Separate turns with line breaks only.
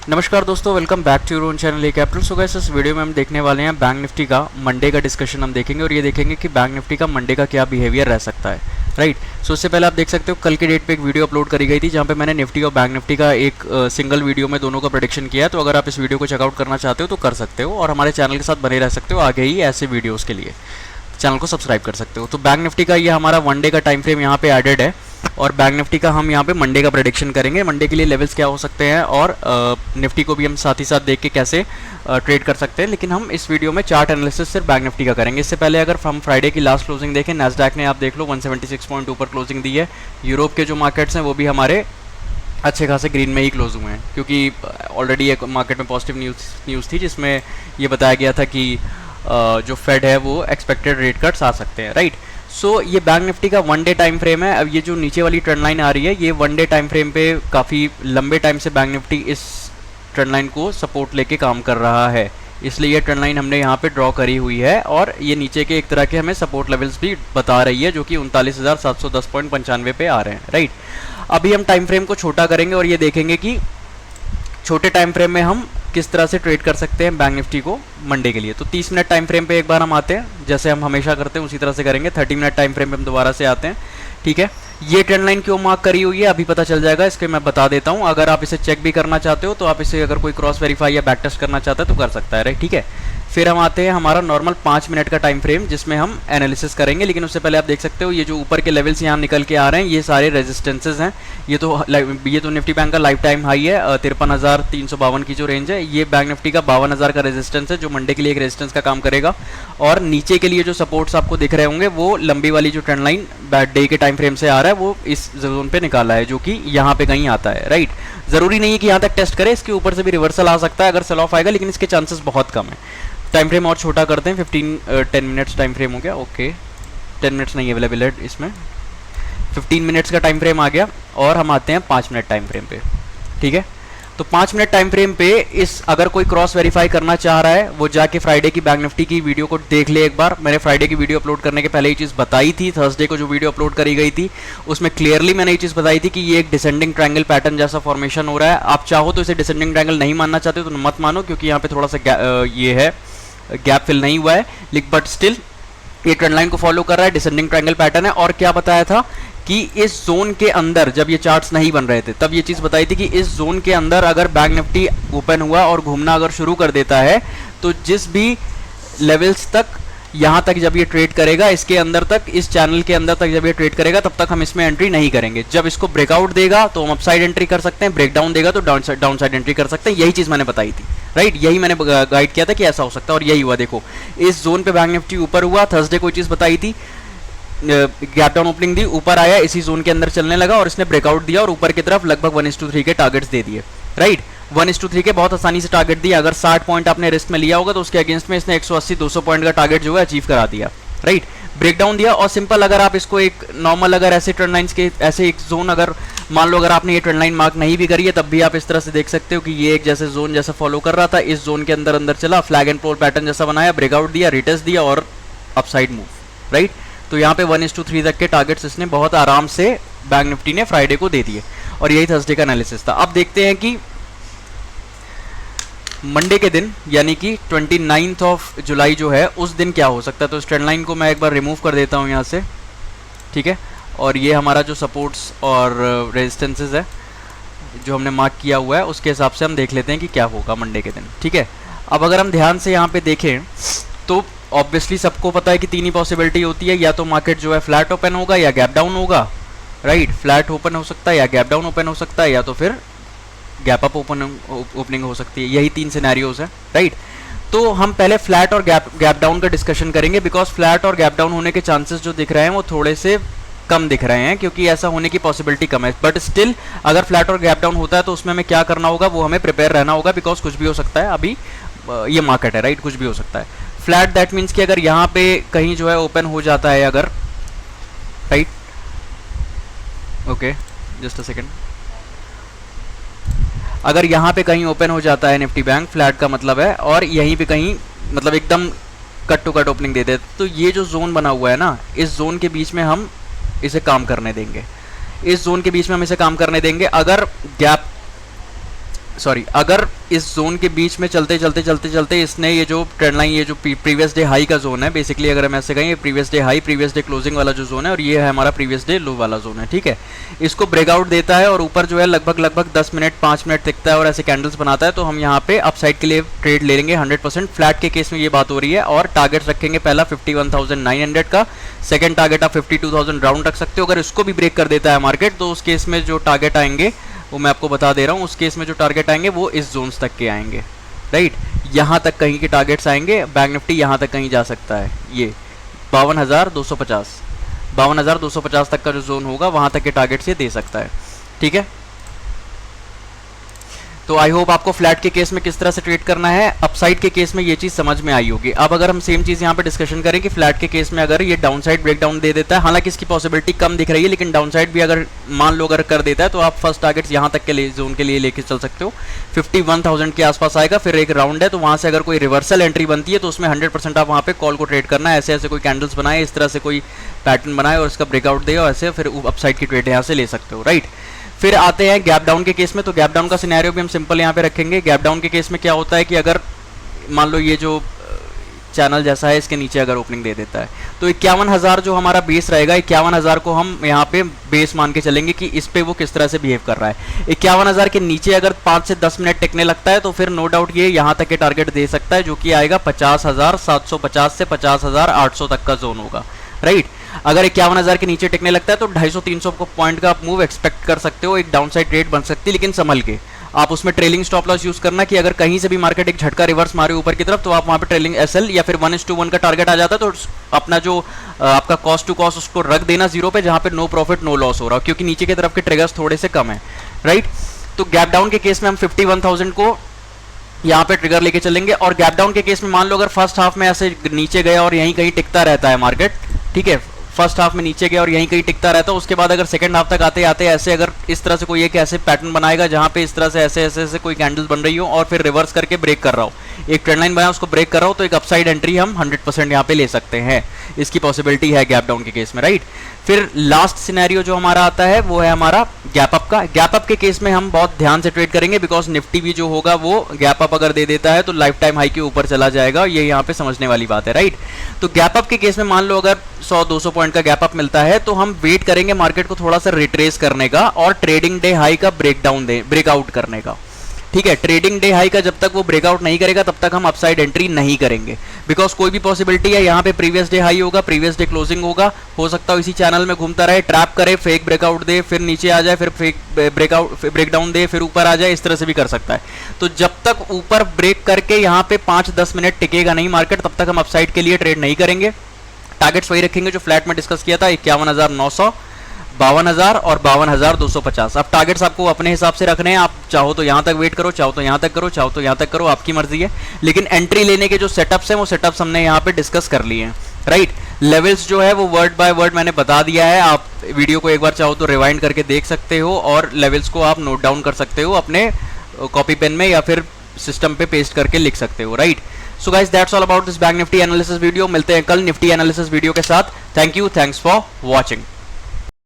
नमस्कार दोस्तों, welcome back to your own channel A capital. So guys, इस video में हम देखने वाले हैं बैंक निफ्टी का मंडे का डिस्कशन हम देखेंगे और ये देखेंगे कि बैंक निफ्टी का मंडे का क्या बिहेवियर रह सकता है। राइट। सो उससे पहले आप देख सकते हो कल के डेट पे एक वीडियो अपलोड करी गई थी जहाँ पे मैंने निफ्टी और बैंक निफ्टी का एक सिंगल वीडियो में दोनों का प्रेडिक्शन किया है। तो अगर आप इस वीडियो को चेकआउट करना चाहते हो तो कर सकते हो और हमारे चैनल के साथ बने रह सकते हो आगे ही ऐसे वीडियोज़ के लिए। चैनल को सब्सक्राइब कर सकते हो। तो बैंक निफ्टी का ये हमारा वन डे का टाइम फ्रेम यहाँ पे एडेड है और बैंक निफ्टी का हम यहाँ पे मंडे का प्रेडिक्शन करेंगे। मंडे के लिए लेवल्स क्या हो सकते हैं और निफ्टी को भी हम साथ ही साथ देख के कैसे ट्रेड कर सकते हैं। लेकिन हम इस वीडियो में चार्ट एनालिसिस सिर्फ बैंक निफ्टी का करेंगे। इससे पहले अगर हम फ्राइडे की लास्ट क्लोजिंग देखें, नैस्डैक ने आप देख लो 176 पॉइंट ऊपर क्लोजिंग दी है। यूरोप के जो मार्केट्स हैं वो भी हमारे अच्छे खासे ग्रीन में ही क्लोज हुए हैं क्योंकि ऑलरेडी एक मार्केट में पॉजिटिव न्यूज़ थी जिसमें ये बताया गया था कि जो फेड है वो एक्सपेक्टेड रेट कट्स आ सकते हैं। राइट। सो ये बैंक निफ्टी का वन डे टाइम फ्रेम है। अब ये जो नीचे वाली ट्रेंड लाइन आ रही है ये वन डे टाइम फ्रेम पे काफ़ी लंबे टाइम से बैंक निफ्टी इस ट्रेंड लाइन को सपोर्ट लेके काम कर रहा है, इसलिए ये ट्रेंड लाइन हमने यहाँ पे ड्रॉ करी हुई है और ये नीचे के एक तरह के हमें सपोर्ट लेवल्स भी बता रही है जो कि 39,710.95 पे आ रहे हैं। राइट। अभी हम टाइम फ्रेम को छोटा करेंगे और ये देखेंगे कि छोटे टाइम फ्रेम में हम किस तरह से ट्रेड कर सकते हैं बैंक निफ्टी को मंडे के लिए। तो 30 मिनट टाइम फ्रेम पे एक बार हम आते हैं, जैसे हम हमेशा करते हैं उसी तरह से करेंगे। 30 मिनट टाइम फ्रेम पे हम दोबारा से आते हैं। ठीक है। ये ट्रेंड लाइन क्यों मार्क करी हुई है अभी पता चल जाएगा, इसके मैं बता देता हूँ। अगर आप इसे चेक भी करना चाहते हो तो आप इसे अगर कोई क्रॉस वेरीफाई या बैक टेस्ट करना चाहता है तो कर सकता है। राइट। ठीक है। फिर हम आते हैं हमारा नॉर्मल 5 मिनट का टाइम फ्रेम जिसमें हम एनालिसिस करेंगे। लेकिन उससे पहले आप देख सकते हो ये जो ऊपर के लेवल्स यहाँ निकल के आ रहे हैं ये सारे रेजिस्टेंसेज हैं। ये तो निफ्टी बैंक का लाइफ टाइम हाई है 53,352 की जो रेंज है। ये बैंक निफ्टी का 52,000 का रेजिस्टेंस है जो मंडे के लिए एक रेजिस्टेंस का काम करेगा। और नीचे के लिए जो सपोर्ट्स आपको दिख रहे होंगे वो लंबी वाली जो ट्रेंड लाइन डे के टाइम फ्रेम से आ रहा है वो इस जोन पे निकाला है जो कि यहाँ पे कहीं आता है। राइट। जरूरी नहीं है कि यहाँ तक टेस्ट करे, इसके ऊपर से भी रिवर्सल आ सकता है अगर सेल ऑफ आएगा, लेकिन इसके चांसेस बहुत कम है। टाइम फ्रेम और छोटा करते हैं। 10 मिनट्स टाइम फ्रेम हो गया। ओके, 10 मिनट्स नहीं अवेलेबल है इसमें, 15 मिनट्स का टाइम फ्रेम आ गया और हम आते हैं 5 मिनट टाइम फ्रेम पे। ठीक है। तो 5 मिनट टाइम फ्रेम पे इस अगर कोई क्रॉस वेरीफाई करना चाह रहा है वो जाके फ्राइडे की बैंक निफ्टी की वीडियो को देख ले एक बार। मैंने फ्राइडे की वीडियो अपलोड करने के पहले ये चीज़ बताई थी। थर्सडे को जो वीडियो अपलोड करी गई थी उसमें क्लियरली मैंने ये चीज़ बताई थी कि ये एक डिसेंडिंग ट्रायंगल पैटर्न जैसा फॉर्मेशन हो रहा है। आप चाहो तो इसे डिसेंडिंग ट्रायंगल नहीं मानना चाहते तो मत मानो क्योंकि यहाँ पे थोड़ा सा ये है गैप फिल नहीं हुआ है, लेकिन बट स्टिल ये ट्रेंड लाइन को फॉलो कर रहा है, डिसेंडिंग ट्रायंगल पैटर्न है। और क्या बताया था कि इस जोन के अंदर जब ये चार्ट्स नहीं बन रहे थे तब ये चीज़ बताई थी कि इस जोन के अंदर अगर बैंक निफ्टी ओपन हुआ और घूमना अगर शुरू कर देता है तो जिस भी लेवल्स तक यहाँ तक जब ये ट्रेड करेगा इसके अंदर तक, इस चैनल के अंदर तक जब ये ट्रेड करेगा तब तक हम इसमें एंट्री नहीं करेंगे। जब इसको ब्रेकआउट देगा तो हम अपसाइड एंट्री कर सकते हैं, ब्रेकडाउन देगा तो डाउन साइड एंट्री कर सकते हैं। यही चीज़ मैंने बताई थी। राइट। यही मैंने गाइड किया था कि ऐसा हो सकता है और यही हुआ। देखो इस जोन पे बैंक निफ्टी ऊपर हुआ, थर्सडे कोई चीज़ बताई थी, गैप डाउन ओपनिंग दी, ऊपर आया, इसी जोन के अंदर चलने लगा और इसने ब्रेकआउट दिया और ऊपर की तरफ लगभग 1:3 के टारगेट्स दे दिए। राइट। 1:3 के बहुत आसानी से टारगेट दिया। अगर 60 पॉइंट आपने रिस्क में लिया होगा तो उसके अगेंस्ट में इसने 180-200 पॉइंट का टारगेट जो है अचीव करा दिया। राइट। ब्रेकडाउन दिया और सिंपल अगर आप इसको एक नॉर्मल अगर ऐसे ट्रेंड लाइंस के ऐसे एक जोन अगर मान लो अगर आपने ये ट्रेंड लाइन मार्क नहीं भी करी है तब भी आप इस तरह से देख सकते हो कि ये एक जैसे जोन जैसा फॉलो कर रहा था, इस जोन के अंदर अंदर चला, फ्लैग एंड फ्लोर पैटर्न जैसा बनाया, ब्रेकआउट दिया, रिटेस्ट दिया और अपसाइड मूव। राइट। तो यहाँ पे 1:3 तक के टारगेट्स इसने बहुत आराम से बैंक निफ्टी ने फ्राइडे को दे दिए और यही थर्सडे का एनालिसिस था। अब देखते हैं कि मंडे के दिन यानी कि 29 जुलाई जो है उस दिन क्या हो सकता है। तो इस ट्रेंड लाइन को मैं एक बार रिमूव कर देता हूँ यहाँ से। ठीक है। और ये हमारा जो सपोर्ट्स और रेजिस्टेंसेस है जो हमने मार्क किया हुआ है उसके हिसाब से हम देख लेते हैं कि क्या होगा मंडे के दिन। ठीक है। अब अगर हम ध्यान से यहाँ पे देखें तो ऑब्वियसली सबको पता है कि 3 ही पॉसिबिलिटी होती है, या तो मार्केट जो है फ्लैट ओपन होगा या गैप डाउन होगा। राइट। फ्लैट ओपन हो सकता है या गैप डाउन ओपन हो सकता है या तो फिर गैप अप ओपनिंग हो सकती है। यही 3 सिनेरियोज हैं। राइट। तो हम पहले फ्लैट और गैप डाउन का डिस्कशन करेंगे बिकॉज फ्लैट और गैप डाउन होने के चांसेस जो दिख रहे हैं वो थोड़े से कम दिख रहे हैं क्योंकि ऐसा होने की पॉसिबिलिटी कम है। बट स्टिल अगर फ्लैट और गैप डाउन होता है तो उसमें हमें क्या करना होगा, वो हमें प्रिपेयर रहना होगा बिकॉज कुछ भी हो सकता है। अभी ये मार्केट है। राइट। कुछ भी हो सकता है। फ्लैट दैट मीन्स कि अगर यहाँ पे कहीं जो है ओपन हो जाता है अगर, right, okay just a second, अगर यहाँ पे कहीं ओपन हो जाता है निफ्टी बैंक, फ्लैट का मतलब है, और यहीं पे कहीं मतलब एकदम कट टू कट ओपनिंग दे दे, तो ये जो जोन बना हुआ है ना, इस जोन के बीच में हम इसे काम करने देंगे। इस जोन के बीच में हम इसे काम करने देंगे। अगर गैप सॉरी, अगर इस जोन के बीच में चलते चलते चलते चलते इसने ये जो ट्रेंड लाइन, ये जो प्रीवियस डे हाई का जोन है, बेसिकली अगर हम ऐसे कहें, ये previous day high previous day closing वाला जो जोन है, और ये है हमारा प्रीवियस डे लो वाला जोन है, ठीक है। इसको ब्रेकआउट देता है और ऊपर जो है लगभग 10 मिनट 5 मिनट टिकता है और ऐसे कैंडल्स बनाता है, तो हम यहाँ पे अपसाइड के लिए ट्रेड ले लेंगे 100%। फ्लैट के केस में ये बात हो रही है, और टारगेट रखेंगे पहला 51,900 का, सेकंड टारगेट आप 52,000 राउंड रख सकते हो। अगर इसको भी ब्रेक कर देता है मार्केट, तो उस केस में जो टारगेट आएंगे वो मैं आपको बता दे रहा हूँ। उस केस में जो टारगेट आएंगे वो इस जोन्स तक के आएंगे, राइट। यहाँ तक कहीं के टारगेट्स आएंगे, बैंक निफ्टी यहाँ तक कहीं जा सकता है, ये 52,250 तक का जो जोन होगा वहाँ तक के टारगेट्स ये दे सकता है, ठीक है। तो आई होप आपको फ्लैट के केस में किस तरह से ट्रेड करना है, अपसाइड के केस में ये चीज़ समझ में आई होगी। अब अगर हम सेम चीज़ यहाँ पे डिस्कशन करें कि फ्लैट के केस में अगर ये डाउनसाइड ब्रेकडाउन दे देता है, हालांकि इसकी पॉसिबिलिटी कम दिख रही है, लेकिन डाउनसाइड भी अगर मान लो अगर कर देता है, तो आप फर्स्ट टारगेट्स यहाँ तक के लिए जोन के लिए लेके चल सकते हो। 51,000 के आसपास आएगा, फिर एक राउंड है, तो वहाँ से अगर कोई रिवर्सल एंट्री बनती है तो उसमें 100% आप वहाँ पे कॉल को ट्रेड करना है। ऐसे ऐसे कोई कैंडल्स बनाए, इस तरह से कोई पैटर्न बनाए और इसका ब्रेकआउट दे, और ऐसे फिर अपसाइड की ट्रेड यहाँ से ले सकते हो, राइट। फिर आते हैं गैप डाउन के केस में। तो गैप डाउन का सिनेरियो भी हम सिंपल यहाँ पे रखेंगे। गैप डाउन के केस में क्या होता है कि अगर मान लो ये जो चैनल जैसा है, इसके नीचे अगर ओपनिंग दे देता है, तो 51,000 जो हमारा बेस रहेगा, 51,000 को हम यहाँ पे बेस मान के चलेंगे कि इस पे वो किस तरह से बिहेव कर रहा है। 51,000 के नीचे अगर 5 से 10 मिनट टिकने लगता है, तो फिर नो डाउट ये यहाँ तक के टारगेट दे सकता है, जो कि आएगा 50,750 से 50,800 तक का जोन होगा, राइट। अगर 51,000 के नीचे टिकने लगता है तो 250-300 पॉइंट का आप मूव एक्सपेक्ट कर सकते हो, एक डाउनसाइड रेट बन सकती है, लेकिन संभल के। आप उसमें ट्रेलिंग स्टॉप लॉस यूज करना कि अगर कहीं से भी मार्केट एक झटका रिवर्स मारे ऊपर की तरफ, तो आप वहां पे ट्रेलिंग एसएल या फिर 1:1 का टारगेट आ जाता है, तो अपना जो आपका कॉस्ट टू कॉस्ट उसको रख देना जीरो पे, जहां पे नो प्रॉफिट नो लॉस हो रहा हो, क्योंकि नीचे की तरफ के ट्रिगर्स थोड़े से कम है, राइट। तो गैप डाउन के केस में हम 51,000 को यहाँ पे ट्रिगर लेके चलेंगे। और गैप डाउन के केस में मान लो अगर फर्स्ट हाफ में ऐसे नीचे गया और यहीं कहीं टिकता रहता है मार्केट, ठीक है, फर्स्ट हाफ में नीचे गया और यहीं कहीं टिकता रहता है, उसके बाद अगर सेकंड हाफ तक आते आते ऐसे अगर इस तरह से कोई एक ऐसे पैटर्न बनाएगा जहां पे इस तरह से ऐसे ऐसे ऐसे कोई कैंडल्स बन रही हो और फिर रिवर्स करके ब्रेक कर रहा हो, एक ट्रेंड लाइन बनाया उसको ब्रेक कर रहा हो, तो एक अपसाइड एंट्री हम 100% यहाँ पे ले सकते हैं। इसकी पॉसिबिलिटी है गैप डाउन के केस में, राइट। फिर लास्ट सिनेरियो जो हमारा आता है वो है हमारा गैप अप का। गैप अप के केस में हम बहुत ध्यान से ट्रेड करेंगे, बिकॉज निफ्टी भी जो होगा वो गैप अप अगर दे देता है तो लाइफ टाइम हाई के ऊपर चला जाएगा, ये यहाँ पे समझने वाली बात है, राइट। तो गैप अप के केस में मान लो अगर 100-200 पॉइंट का गैप अप मिलता है, तो हम वेट करेंगे मार्केट को थोड़ा सा रिट्रेस करने का और ट्रेडिंग डे हाई का ब्रेकआउट करने का, ठीक है। ट्रेडिंग डे हाई का जब तक वो ब्रेकआउट नहीं करेगा तब तक हम अपसाइड एंट्री नहीं करेंगे, बिकॉज कोई भी पॉसिबिलिटी है यहाँ पे प्रीवियस डे हाई होगा, प्रीवियस डे क्लोजिंग होगा, हो सकता है इसी चैनल में घूमता रहे, ट्रैप करे, फेक ब्रेकआउट दे, फिर नीचे आ जाए, फिर फेक ब्रेकडाउन दे, फिर ऊपर आ जाए, इस तरह से भी कर सकता है। तो जब तक ऊपर ब्रेक करके यहाँ पे 5-10 मिनट टिकेगा नहीं मार्केट, तब तक हम अपसाइड के लिए ट्रेड नहीं करेंगे। टारगेट्स वही रखेंगे जो फ्लैट में डिस्कस किया था, 51,900, 52,000 और 52,250। अब टारगेट्स आपको अपने हिसाब से रखने हैं, आप चाहो तो यहाँ तक वेट करो, चाहो तो यहाँ तक करो, चाहो तो यहाँ तक करो, आपकी मर्जी है। लेकिन एंट्री लेने के जो सेटअप्स हैं वो सेटअप्स हमने यहाँ पे डिस्कस कर लिए हैं, राइट। लेवल्स जो है वो वर्ड बाय वर्ड मैंने बता दिया है, आप वीडियो को एक बार चाहो तो रिवाइंड करके देख सकते हो और लेवल्स को आप नोट डाउन कर सकते हो अपने कॉपी पेन में या फिर सिस्टम पे पेस्ट करके लिख सकते हो, right. So guys that's all about this bank Nifty analysis video. मिलते हैं कल निफ्टी एनालिसिस वीडियो के साथ। Thank you, thanks for watching.